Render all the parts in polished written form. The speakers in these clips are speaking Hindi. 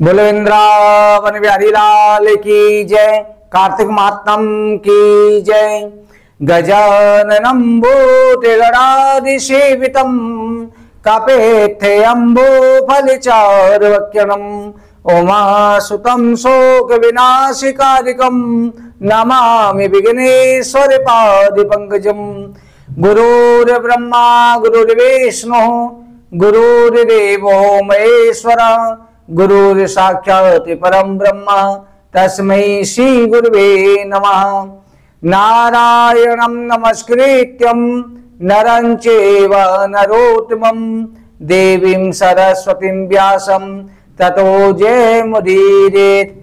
बोलो वृंदावन बिहारी लाल की जय। कार्तिक मातम की जय। गजाननं भूतगणाधिसेवितं कपेत्थेऽम्बो फलचारुवक्यणं उमासुतं शोकविनाशकारिकं नमामि विघ्नेश्वर पादपङ्कजं। गुरुर्ब्रह्मा गुरुर्विष्णुः गुरुर्देवो महेश्वरः गुरुर् साक्षात् परम ब्रह्म तस्मै श्री गुरुवे नमः। नारायणं नमस्कृत्यं नरं चैव नरोत्तमं देवीं सरस्वतीं व्यासं ततो जयमुदीरयेत्।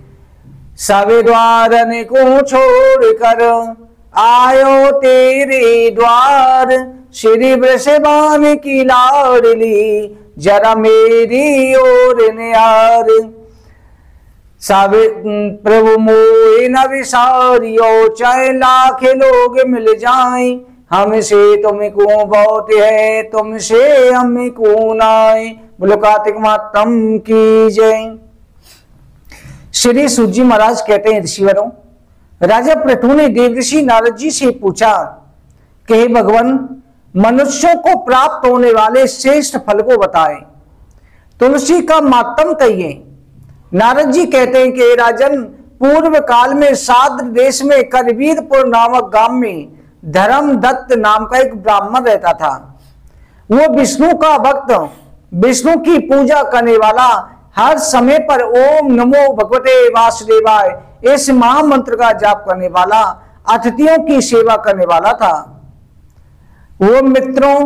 सविद्वार को छोड़कर आयो तेरे द्वार, श्री वृषभान की लाडली जरा मेरी ओर निहार। प्रभु मोहे न विसारियो, चाहे लाख लोग मिल जाएं, हमसे तुमको बहुत है तुमसे हमें कौन आए। बोलो कार्तिक मातम की जय। श्री सूत जी महाराज कहते हैं, ऋषिवरों, राजा पृथु ने देवर्षि नारद जी से पूछा कि हे भगवान, मनुष्यों को प्राप्त होने वाले श्रेष्ठ फल को बताएं, तुलसी का मातम कहिए। नारद जी कहते हैं कि राजन, पूर्व काल में साद्र देश में करवीरपुर नामक गांव में धर्मदत्त नाम का एक ब्राह्मण रहता था। वो विष्णु का भक्त, विष्णु की पूजा करने वाला, हर समय पर ओम नमो भगवते वासुदेवाय इस महामंत्र का जाप करने वाला, अतिथियों की सेवा करने वाला था। वो मित्रों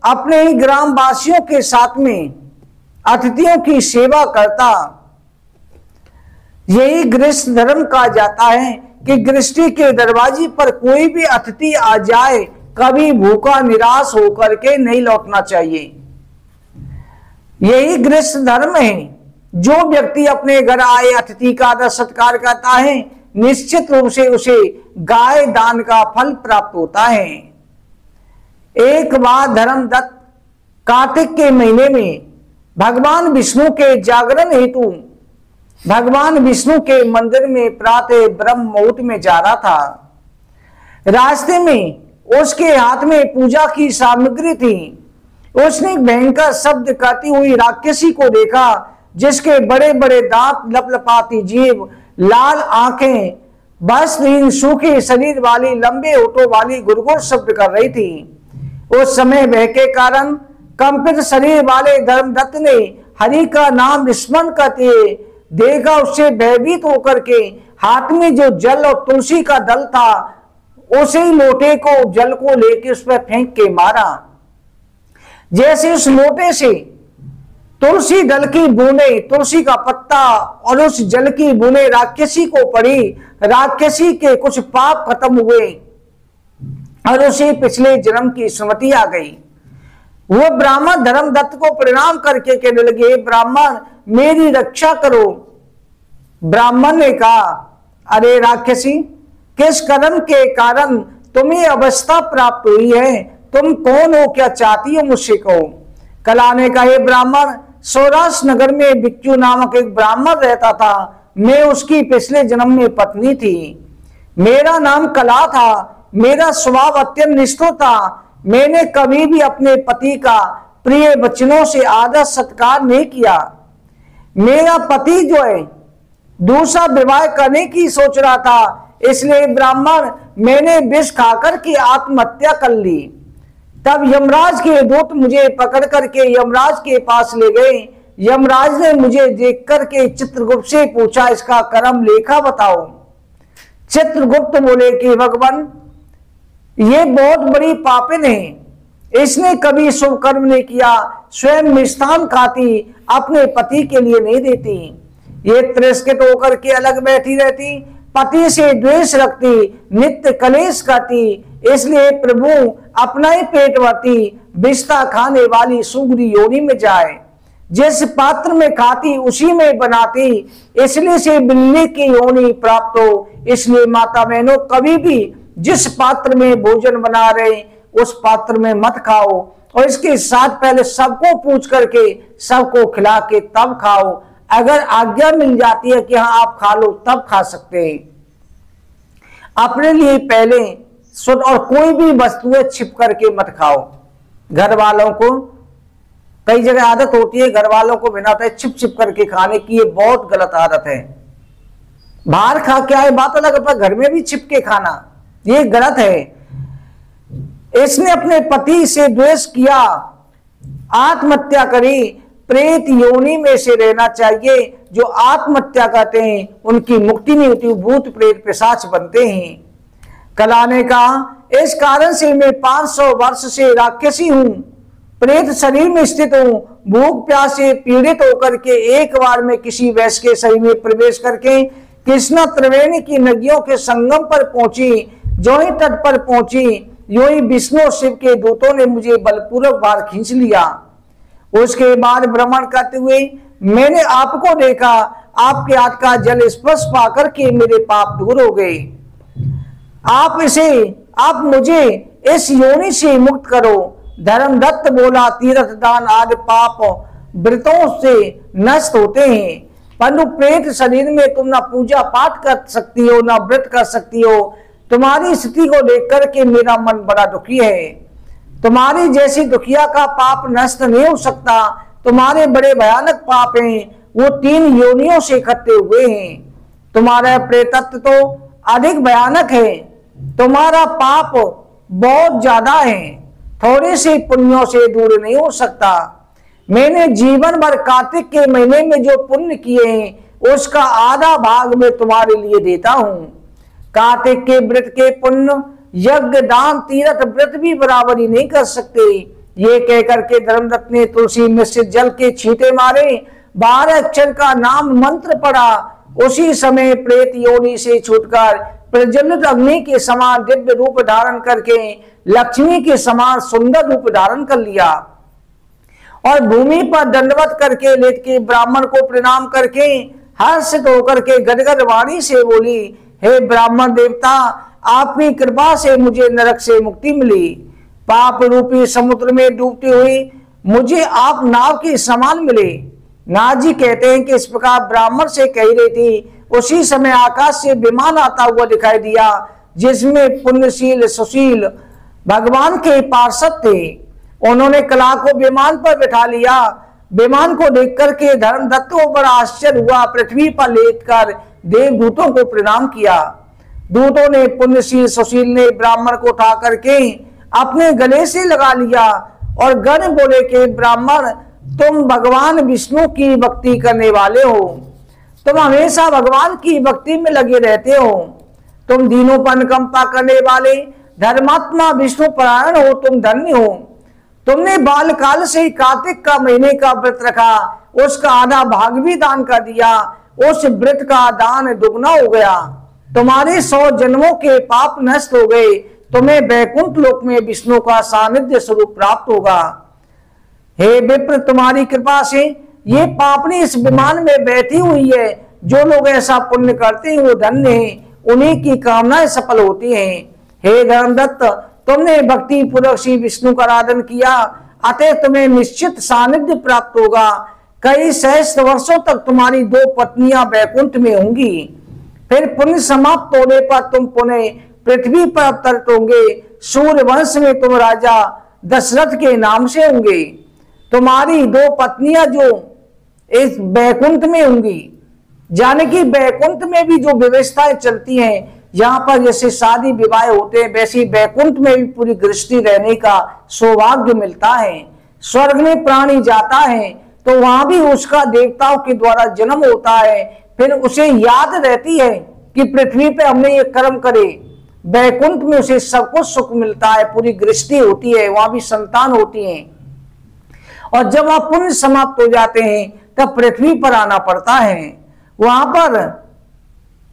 अपने ही ग्राम वासियों के साथ में अतिथियों की सेवा करता। यही गृहस्थ धर्म कहा जाता है कि गृहस्थी के दरवाजे पर कोई भी अतिथि आ जाए, कभी भूखा निराश होकर के नहीं लौटना चाहिए। यही गृहस्थ धर्म है। जो व्यक्ति अपने घर आए अतिथि का आदर सत्कार करता है, निश्चित रूप से उसे गाय दान का फल प्राप्त होता है। एक बार धर्मदत्त कार्तिक के महीने में भगवान विष्णु के जागरण हेतु भगवान विष्णु के मंदिर में प्रातः ब्रह्म मुहूर्त में जा रहा था। रास्ते में उसके हाथ में पूजा की सामग्री थी। उसने एक भयंकर शब्द करती हुई राक्षसी को देखा, जिसके बड़े बड़े दांत, लपलपाती जीभ, लाल आंखें, वस्त्रहीन सूखे शरीर वाली, लंबे होठों वाली गुरगुर शब्द कर रही थी। उस समय भय के कारण कंपित शरीर वाले धर्मदत्त ने हरि का नाम स्मरण करते देखा। उससे भयभीत होकर के हाथ में जो जल और तुलसी का दल था, उसे लोटे को जल को लेकर उस पर फेंक के मारा। जैसे उस लोटे से तुलसी दल की बूंदे, तुलसी का पत्ता और उस जल की बूंदे राक्षसी को पड़ी, राक्षसी के कुछ पाप खत्म हुए और उसे पिछले जन्म की स्मृति आ गई। वो ब्राह्मण धर्मदत्त को प्रणाम करके कहने लगे, ब्राह्मण मेरी रक्षा करो। ब्राह्मण ने कहा, अरे राक्षसी, किस कर्म के कारण तुम्हें अवस्था प्राप्त हुई है? तुम कौन हो, क्या चाहती हो मुझसे कहो। कला ने कहा, हे ब्राह्मण, सौराष्ट्र नगर में बिक्कू नामक एक ब्राह्मण रहता था। मैं उसकी पिछले जन्म में पत्नी थी। मेरा नाम कला था। मेरा स्वभाव अत्यंत निष्ठुर था। मैंने कभी भी अपने पति का प्रिय वचनों से आदर सत्कार नहीं किया। मेरा पति जो है दूसरा विवाह करने की सोच रहा था, इसलिए ब्राह्मण मैंने विष खाकर के आत्महत्या कर ली। तब यमराज के दूत मुझे पकड़ करके यमराज के पास ले गए। यमराज ने मुझे देख करके चित्रगुप्त से पूछा, इसका कर्म लेखा बताओ। चित्रगुप्त बोले कि भगवान, ये बहुत बड़ी पापिन है। इसने कभी शुभ कर्म नहीं किया, स्वयं मिष्ठान खाती, अपने पति के लिए नहीं देती। ये तिरस्कृत होकर के अलग बैठी रहती, पति से द्वेष रखती, नित्य कलेश करती। इसलिए प्रभु अपना ही पेट भरती, बिस्ता खाने वाली सुगरी योनि में जाए। जिस पात्र में खाती उसी में बनाती, इसलिए से बिल्ली की योनि प्राप्त हो। इसलिए माता बहनों, कभी भी जिस पात्र में भोजन बना रहे उस पात्र में मत खाओ, और इसके साथ पहले सबको पूछ करके सबको खिला के तब खाओ। अगर आज्ञा मिल जाती है कि हाँ आप खा लो, तब खा सकते हैं। अपने लिए पहले सुन, और कोई भी वस्तुएं छिप करके मत खाओ। घर वालों को कई जगह आदत होती है घर वालों को बिना बताए छिप छिप करके खाने की, ये बहुत गलत आदत है। बाहर खा के आए बात अलग, पर घर में भी छिप के खाना ये गलत है। इसने अपने पति से द्वेष किया, आत्महत्या करी, प्रेत योनि में से रहना चाहिए। जो आत्महत्या करते हैं उनकी मुक्ति नहीं होती, भूत प्रेत पिशाच बनते हैं। कला ने कहा, इस कारण से मैं 500 वर्ष से राक्षसी हूं, प्रेत शरीर में स्थित हूं। भूख प्यास से पीड़ित होकर के एक बार में किसी वैश्य के शरीर में प्रवेश करके कृष्णा त्रिवेणी की नदियों के संगम पर पहुंची। जो ही तट पर पहुंची, यो ही विष्णु शिव के दूतों ने मुझे बलपूर्वक बाहर खींच लिया। उसके बाद भ्रमण करते हुए मैंने आपको देखा, आपके हाथ का जल स्पर्श पाकर के मेरे पाप दूर हो गए। आप मुझे इस योनि से मुक्त करो। धर्मदत्त बोला, तीर्थ दान आदि पाप व्रतों से नष्ट होते हैं, परंतु प्रेत शरीर में तुम ना पूजा पाठ कर सकती हो, ना व्रत कर सकती हो। तुम्हारी स्थिति को देख करके मेरा मन बड़ा दुखी है। तुम्हारी जैसी दुखिया का पाप नष्ट नहीं हो सकता। तुम्हारे बड़े भयानक पाप हैं, वो 3 योनियों से इकट्ठे हुए हैं। तुम्हारा प्रेतत्व तो अधिक भयानक है, तुम्हारा पाप बहुत ज्यादा है, थोड़े से पुण्यों से दूर नहीं हो सकता। मैंने जीवन भर कार्तिक के महीने में जो पुण्य किए हैं उसका आधा भाग मैं तुम्हारे लिए देता हूं। कार्तिक के व्रत के पुण्य यज्ञ दान तीर्थ व्रत भी बराबरी नहीं कर सकते। ये कहकर के धर्मदत्त ने तुलसी मिश्रित जल के छींटे मारे, 12 अक्षर का नाम मंत्र पढ़ा। उसी समय प्रेत योनि से छूटकर प्रज्वलित अग्नि के समान दिव्य रूप धारण करके लक्ष्मी के समान सुंदर रूप धारण कर लिया और भूमि पर दंडवत करके लेट के ब्राह्मण को प्रणाम करके हर्षित होकर के गदगद वाणी से बोली, हे ब्राह्मण देवता, आपकी कृपा से मुझे नरक से मुक्ति मिली। पाप रूपी समुद्र में डूबती हुई मुझे आप नाव के समान मिले। नाथ जी कहते हैं कि इस प्रकार ब्राह्मण से कह रही थी, उसी समय आकाश से विमान आता हुआ दिखाई दिया, जिसमें पुण्यशील सुशील भगवान के पार्षद थे। उन्होंने कला को विमान पर बिठा लिया। विमान को देख करके धर्मदत्त को बड़ा आश्चर्य हुआ। पृथ्वी पर लेटकर देवदूतों को प्रणाम किया। दूतों ने पुण्यशील सुशील ने ब्राह्मण को उठा करके अपने गले से लगा लिया और गण बोले कि ब्राह्मण, तुम भगवान विष्णु की भक्ति करने वाले हो, तुम हमेशा भगवान की भक्ति में लगे रहते हो, तुम दीनों पर अनुकंपा करने वाले धर्मात्मा विष्णु परायण हो, तुम धन्य हो। तुमने बालकाल से कार्तिक का महीने का व्रत रखा, उसका आधा भाग भी दान कर दिया, उस व्रत का दान दुगना हो गया। तुम्हारे 100 जन्मों के पाप नष्ट हो गए। तुम्हें वैकुंठ लोक में विष्णु का सानिध्य स्वरूप प्राप्त होगा। हे विप्र, तुम्हारी कृपा से ये पापनी इस विमान में बैठी हुई है। जो लोग ऐसा पुण्य करते हैं वो धन्य हैं, उन्हीं की कामनाएं सफल होती हैं। हे धर्मदत्त, तुमने भक्ति पूर्वक श्री विष्णु का आराधन किया, अतः तुम्हें निश्चित सानिध्य प्राप्त होगा। कई सहस्त्र वर्षों तक तुम्हारी 2 पत्नियां वैकुंठ में होंगी। फिर पुण्य समाप्त होने पर तुम पुनः पृथ्वी पर अवतरित होंगे। सूर्य वंश में तुम राजा दशरथ के नाम से होंगे। तुम्हारी 2 पत्नियां जो इस वैकुंठ में होंगी, जाने की वैकुंठ में भी जो व्यवस्थाएं चलती हैं, यहाँ पर जैसे शादी विवाह होते हैं, वैसे वैकुंठ में भी पूरी गृहस्थी रहने का सौभाग्य मिलता है। स्वर्ग में प्राणी जाता है तो वहां भी उसका देवताओं के द्वारा जन्म होता है। फिर उसे याद रहती है कि पृथ्वी पे हमने ये कर्म करे। वैकुंठ में उसे सब कुछ सुख मिलता है, पूरी गृहस्थी होती है, वहां भी संतान होती है। और जब वहां पुण्य समाप्त हो जाते हैं तब पृथ्वी पर आना पड़ता है। वहां पर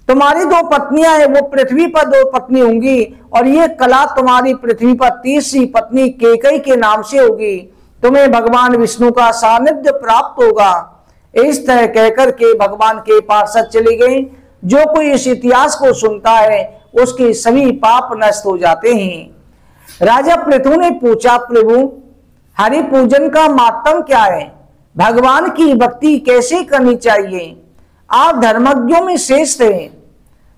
तुम्हारी 2 पत्नियां हैं, वो पृथ्वी पर 2 पत्नी होंगी और ये कला तुम्हारी पृथ्वी पर तीसरी पत्नी केकई के नाम से होगी। तुम्हें भगवान विष्णु का सानिध्य प्राप्त होगा। इस तरह कहकर के भगवान के पार्षद चले गए। जो कोई इस इतिहास को सुनता है उसके सभी पाप नष्ट हो जाते हैं। राजा पृथु ने पूछा, प्रभु, हरि पूजन का मातम क्या है? भगवान की भक्ति कैसे करनी चाहिए? आप धर्मज्ञों में श्रेष्ठ हैं।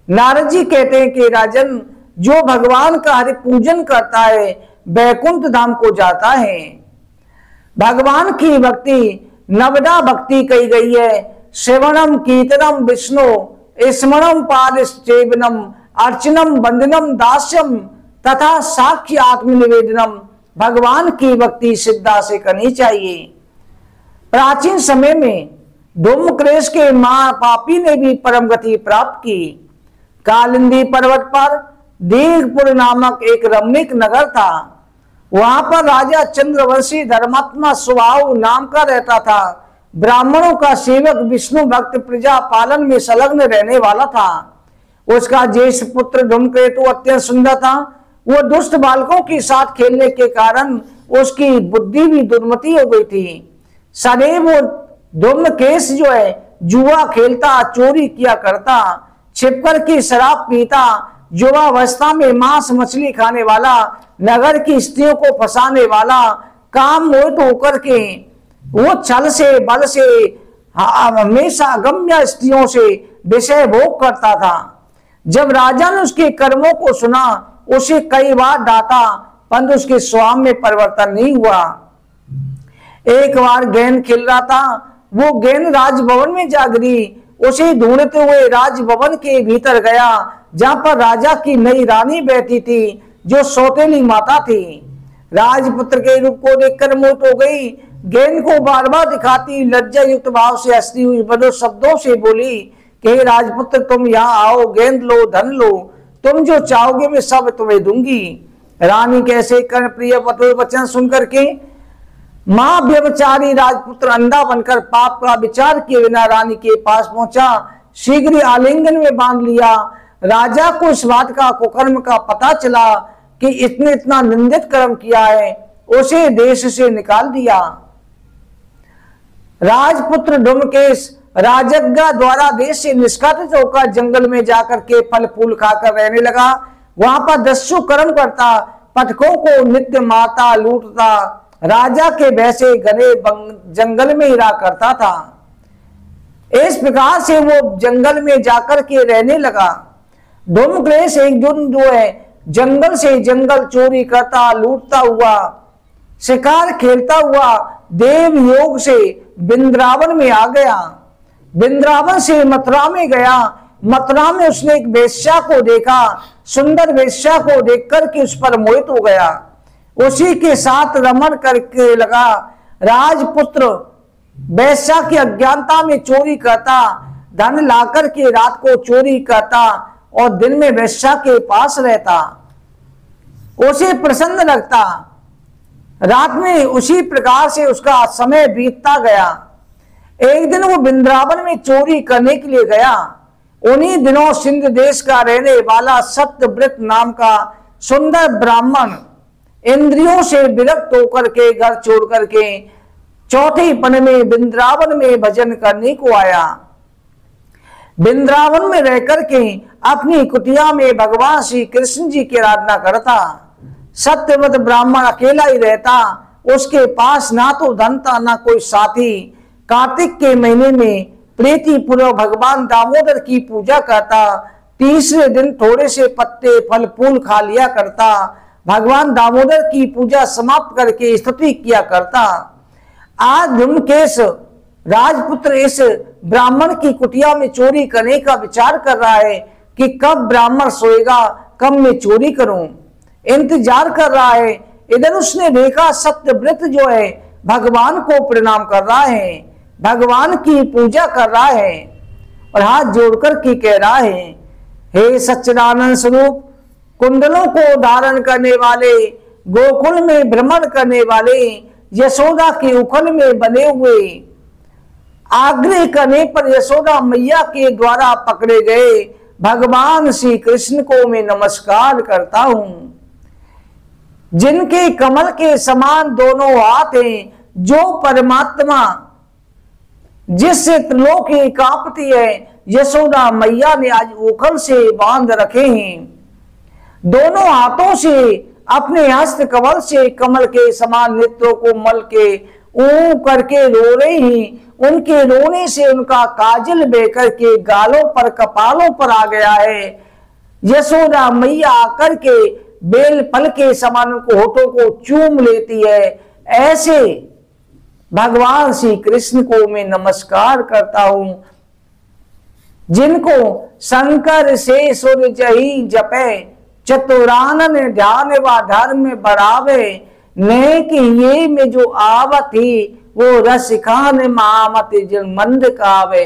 नारद जी कहते हैं कि राजन, जो भगवान का हरि पूजन करता है वैकुंठ धाम को जाता है। भगवान की भक्ति नवदा भक्ति कही गई है। श्रवणम कीर्तनम विष्णु स्मरणम पादसेवनम अर्चनम वंदनम दास्यम तथा साक्ष्य आत्मनिवेदनम। भगवान की भक्ति श्रद्धा से करनी चाहिए। प्राचीन समय में धूम्रकेश के महापापी ने भी परम गति प्राप्त की। कालिंदी पर्वत पर दीर्घपुर नामक एक रमणीक नगर था। वहां पर राजा चंद्रवंशी धर्मात्मा स्वभाव नाम का रहता था। ब्राह्मणों का सेवक, विष्णु भक्त, प्रजा पालन में संलग्न रहने वाला था। उसका ज्येष्ठ पुत्र धूमकेतु अत्यंत सुंदर था। वो दुष्ट बालकों के साथ खेलने के कारण उसकी बुद्धि भी दुर्मति हो गई थी। सदैव वो धूमकेश जो है जुआ खेलता, चोरी किया करता, छिपकर की शराब पीता, युवावस्था में मांस मछली खाने वाला, नगर की स्त्रियों को फंसाने वाला, काम मोहित होकर के वो छल से बल से हमेशा गम्य स्त्रियों से विषय भोग करता था। जब राजा ने उसके कर्मों को सुना, उसे कई बार डांटा, परंतु उसके स्वभाव में परिवर्तन नहीं हुआ। एक बार गेंद खेल रहा था, वो गेंद राजभवन में जा गिरी। उसे ढूंढते हुए राजभवन के भीतर गया, जहां पर राजा की नई रानी बैठी थी, जो सौतेली माता थी। राजपुत्र के रूप को देखकर मोहित हो गई। गेंद को बार बार दिखाती लज्जा युक्त भाव से हंसती हुई मधुर शब्दों से बोली कि राजपुत्र, तुम यहाँ आओ, गेंद लो, धन लो, तुम जो चाहोगे मैं सब तुम्हें दूंगी। रानी कैसे कर्ण प्रिय मधुर वचन सुनकर के मां व्यभिचारी राजपुत्र अंधा बनकर पाप का विचार किए बिना रानी के पास पहुंचा। शीघ्र ही आलिंगन में बांध लिया। राजा को इस बात का कुकर्म का पता चला कि इसने इतना निंदित कर्म किया है, उसे देश से निकाल दिया। राजपुत्र धूमकेश राजज्ञा द्वारा देश से निष्कासित होकर जंगल में जाकर के फल फूल खाकर रहने लगा। वहां पर दस्यु कर्म करता, पटकों को नित्य मारता, लूटता, राजा के वैसे घने जंगल में ही रहा करता था। इस प्रकार से वो जंगल में जाकर के रहने लगा। धूमकेश एक दिन जो है जंगल से जंगल चोरी करता, लूटता हुआ, शिकार खेलता हुआ देव योग से वृंदावन में आ गया। वृंदावन से मथुरा में गया। मथुरा में उसने एक वेश्या को देखा। सुंदर वेश्या को देखकर के उस पर मोहित हो गया। उसी के साथ रमण करके लगा। राजपुत्र वेश्या की अज्ञानता में चोरी करता, धन लाकर के रात को चोरी करता और दिन में वेश्या के पास रहता, उसे प्रसन्न लगता। रात में उसी प्रकार से उसका समय बीतता गया। एक दिन वो वृंदावन में चोरी करने के लिए गया। उन्हीं दिनों सिंध देश का रहने वाला सत्यव्रत नाम का सुंदर ब्राह्मण इंद्रियों से विरक्त होकर के घर छोड़ करके चौथे पन में वृंदावन में भजन करने को आया। वृंदावन में रहकर के अपनी कुटिया में भगवान श्री कृष्ण जी की आराधना करता। सत्यव्रत ब्राह्मण अकेला ही रहता। उसके पास ना तो धन था ना कोई साथी। कार्तिक के महीने में प्रीति पूर्वक भगवान दामोदर की पूजा करता। तीसरे दिन थोड़े से पत्ते फल फूल खा लिया करता। भगवान दामोदर की पूजा समाप्त करके स्तुति किया करता। आज धूमकेश राजपुत्र इस ब्राह्मण की कुटिया में चोरी करने का विचार कर रहा है कि कब ब्राह्मण सोएगा, कब मैं चोरी करूं, इंतजार कर रहा है। इधर उसने देखा सत्यव्रत जो है भगवान को प्रणाम कर रहा है, भगवान की पूजा कर रहा है और हाथ जोड़कर के कह रहा है, हे सच्चिदानंद स्वरूप, कुंडलों को धारण करने वाले, गोकुल में भ्रमण करने वाले, यशोदा के उखल में बने हुए, आग्रह करने पर यशोदा मैया के द्वारा पकड़े गए भगवान श्री कृष्ण को मैं नमस्कार करता हूं, जिनके कमल के समान दोनों हाथ हैं, जो परमात्मा जिससे त्रिलोक कांपती है, यशोदा मैया ने आज उखल से बांध रखे हैं। दोनों हाथों से अपने हस्त कमल से कमल के समान नेत्रों को मल के ऊ करके रो रही हैं। उनके रोने से उनका काजल बह करके गालों पर कपालों पर आ गया है। यशोदा मैया आकर के बेल फल के समान को होठों को चूम लेती है। ऐसे भगवान श्री कृष्ण को मैं नमस्कार करता हूं, जिनको शंकर से सुर जही जपे, चतुरानन ध्यान व धर्म बढ़ावे, ने कि ये में जो आवत ही वो रस खान मामत जन मंद कावे।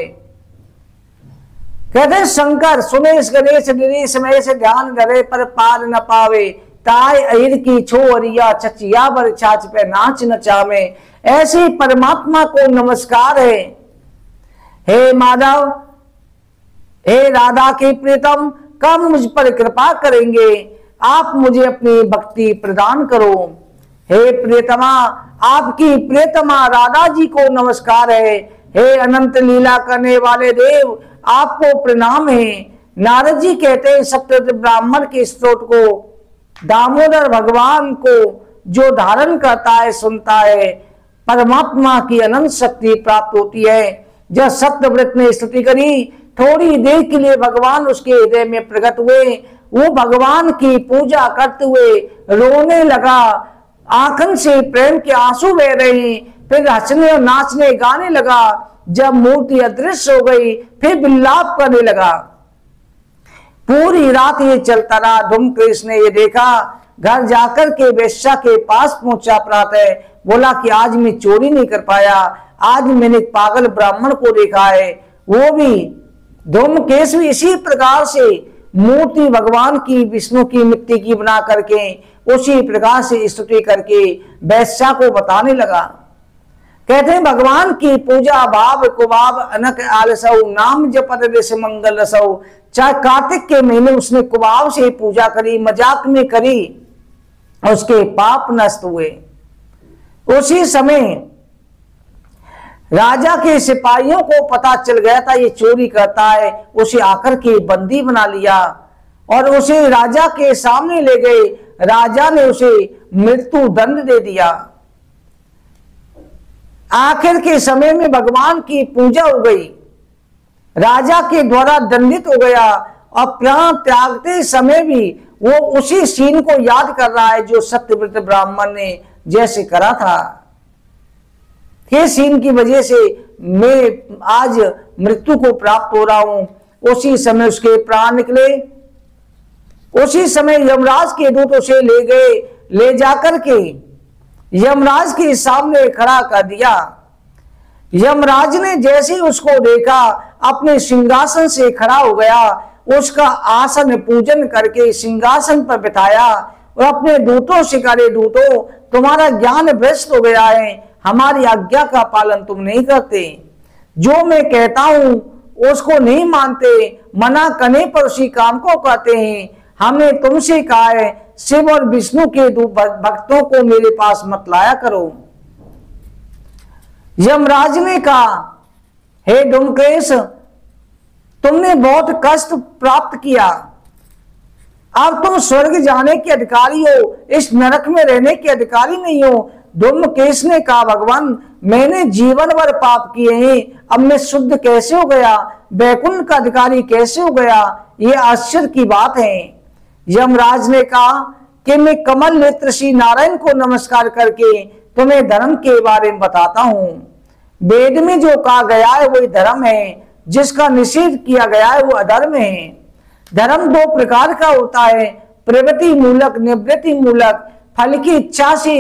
कहते शंकर सुमेश गणेश गिरीश महेश ध्यान धरे पर पार न पावे, ताय अहिर की छोरिया चचिया बर छाछ पे नाच नचावे। ऐसे परमात्मा को नमस्कार है। हे माधव, हे राधा के प्रीतम, कब मुझ पर कृपा करेंगे? आप मुझे अपनी भक्ति प्रदान करो। हे प्रियतमा, आपकी प्रियतमा राधा जी को नमस्कार है। हे अनंत लीला करने वाले देव, आपको प्रणाम है। नारद जी कहते हैं सप्तऋषि ब्राह्मण के स्तोत्र को दामोदर भगवान को जो धारण करता है, सुनता है, परमात्मा की अनंत शक्ति प्राप्त होती है। जब सत्यव्रत ने स्तुति करी, थोड़ी देर के लिए भगवान उसके हृदय में प्रकट हुए। वो भगवान की पूजा करते हुए रोने लगा, आंखों से प्रेम के आंसू बह रहे। फिर हंसने और नाचने गाने लगा। जब मूर्ति अदृश्य हो गई, फिर विलाप करने लगा। पूरी रात ये चलता रहा। धूमकेश ने ये देखा, घर जाकर के वेश्या के पास पहुंचा प्रातः, बोला कि आज मैं चोरी नहीं कर पाया, आज मैंने पागल ब्राह्मण को देखा है। वो भी धूमकेश भी इसी प्रकार से मूर्ति भगवान की विष्णु की मिट्टी की बना करके उसी प्रकार से स्तुति करके वेश्या को बताने लगा। कहते हैं भगवान की पूजा भाव कुभाव अनक आलसौ, नाम जपत ऋष मंगल रसौ। चाहे कार्तिक के महीने उसने कुभाव से पूजा करी, मजाक में करी, उसके पाप नष्ट हुए। उसी समय राजा के सिपाहियों को पता चल गया था ये चोरी करता है। उसे आकर के बंदी बना लिया और उसे राजा के सामने ले गए। राजा ने उसे मृत्यु दंड दे दिया। आखिर के समय में भगवान की पूजा हो गई, राजा के द्वारा दंडित हो गया और प्राण त्यागते समय भी वो उसी सीन को याद कर रहा है जो सत्यव्रत ब्राह्मण ने जैसे करा था। ये सीन की वजह से मैं आज मृत्यु को प्राप्त हो रहा हूं। उसी समय उसके प्राण निकले। उसी समय यमराज के दूत उसे ले गए, ले जाकर के यमराज के सामने खड़ा कर दिया। यमराज ने जैसे ही उसको देखा, अपने सिंहासन से खड़ा हो गया, उसका आसन पूजन करके सिंहासन पर बिठाया और अपने दूतों से कहे, दूतों तुम्हारा ज्ञान भ्रष्ट हो गया है, हमारी आज्ञा का पालन तुम नहीं करते, जो मैं कहता हूं उसको नहीं मानते, मना करने पर उसी काम को करते हैं। हमने तुमसे कहा है शिव और विष्णु के भक्तों को मेरे पास मत लाया करो। यमराज ने कहा, हे धूमकेश, तुमने बहुत कष्ट प्राप्त किया, अब तुम स्वर्ग जाने के अधिकारी हो, इस नरक में रहने के अधिकारी नहीं हो। धूमकेश ने कहा, भगवान मैंने जीवन भर पाप किए हैं, अब मैं शुद्ध कैसे हो गया, वैकुंठ का अधिकारी कैसे हो गया, ये आश्चर्य की बात है। यमराज ने कहा कि मैं कमल नेत्र श्री नारायण को नमस्कार करके तुम्हें धर्म के बारे में बताता हूं। वेद में जो कहा गया है वही धर्म है, जिसका निषेध किया गया है वो अधर्म है। धर्म दो प्रकार का होता है, प्रवृत्ति मूलक, निवृत्ति मूलक। फल की इच्छा से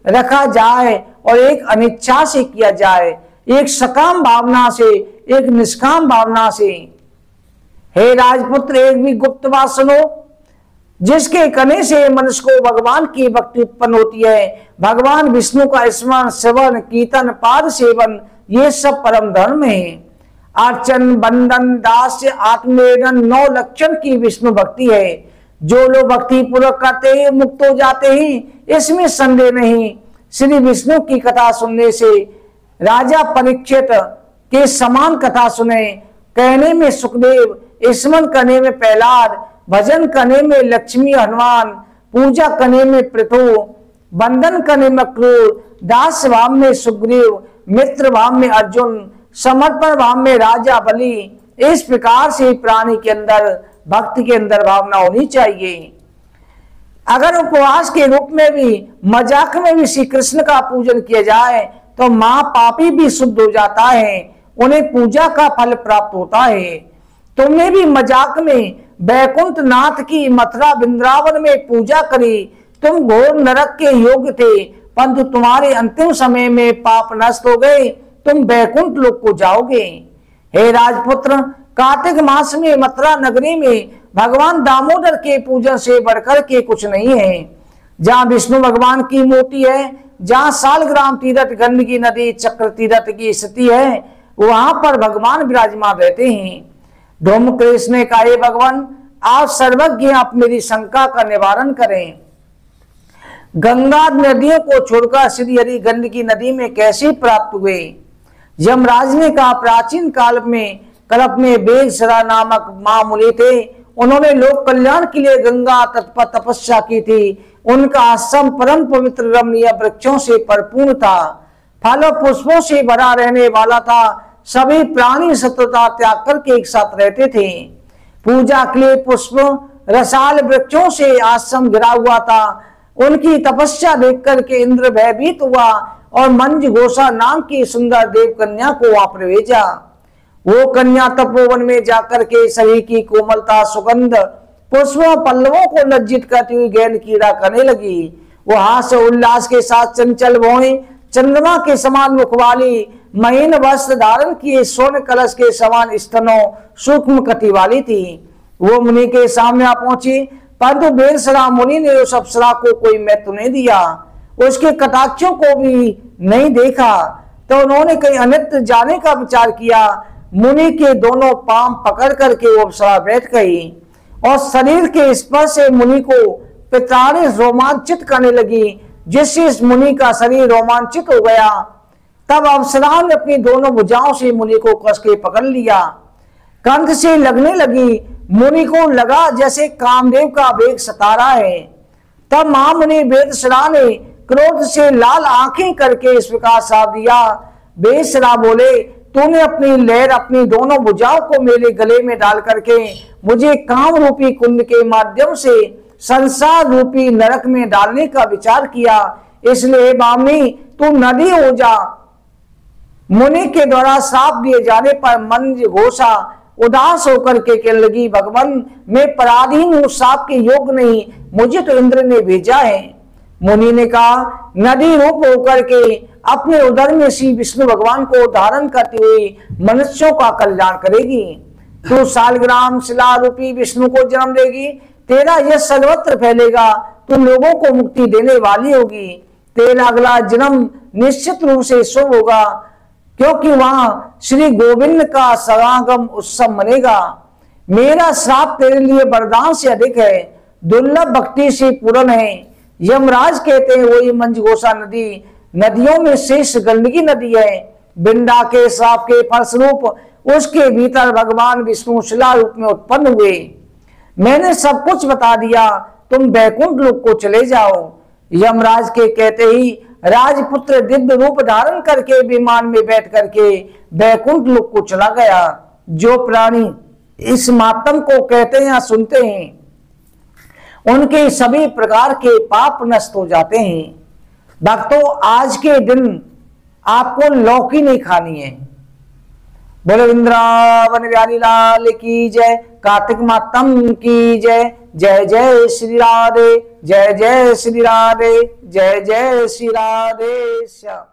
रखा जाए और एक अनिच्छा से किया जाए, एक सकाम भावना से, एक निष्काम भावना से। हे राजपुत्र, एक भी गुप्त बात सुनो, जिसके करने से मनुष्य को भगवान की भक्ति उत्पन्न होती है। भगवान विष्णु का स्मरण, श्रवण, कीर्तन, पाद सेवन, ये सब परम धर्म है। अर्चन, बंधन, दास्य, आत्मनिवेदन 9 लक्षण की विष्णु भक्ति है। जो लोग भक्ति पूर्वक करते हैं मुक्त हो जाते हैं, इसमें संदेह नहीं। श्री विष्णु की कथा सुनने से राजा परीक्षित के समान कथा सुने। कहने में सुखदेव, स्मरण करने में प्रहलाद, भजन करने में लक्ष्मी हनुमान, पूजा करने में पृथु, बंधन करने में क्रूर, दास भाव में सुग्रीव, मित्र भाव में अर्जुन, समर्पण भाव में राजा बलि। इस प्रकार से प्राणी के अंदर, भक्ति के अंदर भावना होनी चाहिए। अगर उपवास के रूप में भी, मजाक में भी श्री कृष्ण का पूजन किया जाए तो महापापी भी शुद्ध हो जाता है, उन्हें पूजा का फल प्राप्त होता है। तुमने भी मजाक में बैकुंठ नाथ की मथुरा वृंदावन में पूजा करी, तुम घोर नरक के योग्य थे, परंतु तुम्हारे अंतिम समय में पाप नष्ट हो गए, तुम बैकुंठ लोक को जाओगे। हे राजपुत्र, कार्तिक मास में मथुरा नगरी में भगवान दामोदर के पूजन से बढ़कर के कुछ नहीं है। जहाँ विष्णु भगवान की मूर्ति है, जहाँ सालग्राम तीर्थ, गंडकी नदी, चक्र तीर्थ की स्थिति है, वहां पर भगवान विराजमान रहते हैं। धूम्रकेतु ने कहा, हे भगवान, आप सर्वज्ञ, आप मेरी शंका का निवारण करें। गंगा नदियों को छोड़कर श्री हरि गंडकी नदी में कैसे प्राप्त हुए? यमराज ने कहा, प्राचीन काल में कल्प में बेलसरा नामक महामुनि थे, उन्होंने लोक कल्याण के लिए गंगा तट पर तपस्या की थी। उनका आश्रम परम पवित्र रमणीय वृक्षों से परिपूर्ण था, फल और पुष्पों से भरा रहने वाला था। सभी प्राणी शत्रुता त्याग करके एक साथ रहते थे। पूजा के लिए पुष्प रसाल वृक्षों से आश्रम घिरा हुआ था। उनकी तपस्या देख करके इंद्र भयभीत हुआ और मंज घोषा नाम की सुंदर देव कन्या को वहां पर भेजा। वो कन्या तपोवन में जाकर के शरीर की कोमलता, सुगंध, पुष्पों पल्लवों को लज्जित करती हुई गैन कीड़ा करने लगी। वो हास्य उल्लास के साथ चंचल भौएं, चंद्रमा के समान मुख वाली, महीन वस्त्र धारण किए, स्वर्ण कलश के समान स्तनों, सूक्ष्म कटी वाली थी। वो मुनि के सामने आ पहुंची, परंतु बेलसरा मुनि ने उस अप्सरा को कोई महत्व नहीं दिया, उसके कटाक्षों को भी नहीं देखा। तो उन्होंने कहीं अन्यत्र जाने का विचार किया। मुनि के दोनों पांव पकड़ करके वो अप्सरा बैठ गई और शरीर के स्पर्श से मुनि को पित्राणे रोमांचित करने लगी, जिससे इस मुनि का शरीर रोमांचित हो गया। तब अप्सरा ने अपनी दोनों भुजाओं से मुनि को कस के पकड़ लिया, कंठ से लगने लगी। मुनि को लगा जैसे कामदेव का वेग सता रहा है। तब महामुनि बेलसरा ने क्रोध से लाल आंखें करके इस प्रकार साफ दिया। बेलसरा बोले, तूने अपनी लहर अपनी दोनों भुजाओं को मेरे गले में डाल करके मुझे काम रूपी कुंड के माध्यम से संसार रूपी नरक में डालने का विचार किया, इसलिए बामनी तू नदी हो जा। मुनि के द्वारा श्राप दिए जाने पर मंज घोषा उदास होकर के कहने लगी, भगवान, मैं पराधीन हूं, श्राप के योग्य नहीं, मुझे तो इंद्र ने भेजा है। मुनि ने कहा, नदी रूप होकर के अपने उदर में श्री विष्णु भगवान को धारण करती हुई मनुष्यों का कल्याण करेगी। तू सालग्राम शिला रूपी विष्णु को जन्म देगी, तेरा यश सर्वत्र फैलेगा, तू लोगों को मुक्ति देने वाली होगी। तेरा अगला जन्म निश्चित रूप से शुभ होगा, क्योंकि वहां श्री गोविंद का समागम उत्सव मनेगा। मेरा श्राप तेरे लिए वरदान से अधिक है, दुर्लभ भक्ति से पूर्ण है। यमराज कहते हैं वही मंजघोषा नदी नदियों में शेष गंडकी नदी है। बिंदा के श्राप के फलस्वरूप उसके भीतर भगवान विष्णु शिला रूप में उत्पन्न हुए। मैंने सब कुछ बता दिया, तुम बैकुंठ लोक को चले जाओ। यमराज के कहते ही राजपुत्र दिव्य रूप धारण करके विमान में बैठ करके बैकुंठ लोक को चला गया। जो प्राणी इस मातम को कहते हैं या सुनते हैं, उनके सभी प्रकार के पाप नष्ट हो जाते हैं। भक्तों, आज के दिन आपको लौकी नहीं खानी है। बोले वृंदावन बिहारी लाल की जय, कार्तिक मातम की जय। जय जय श्री राधे, जय जय श्री राधे, जय जय श्री राधे श्याम।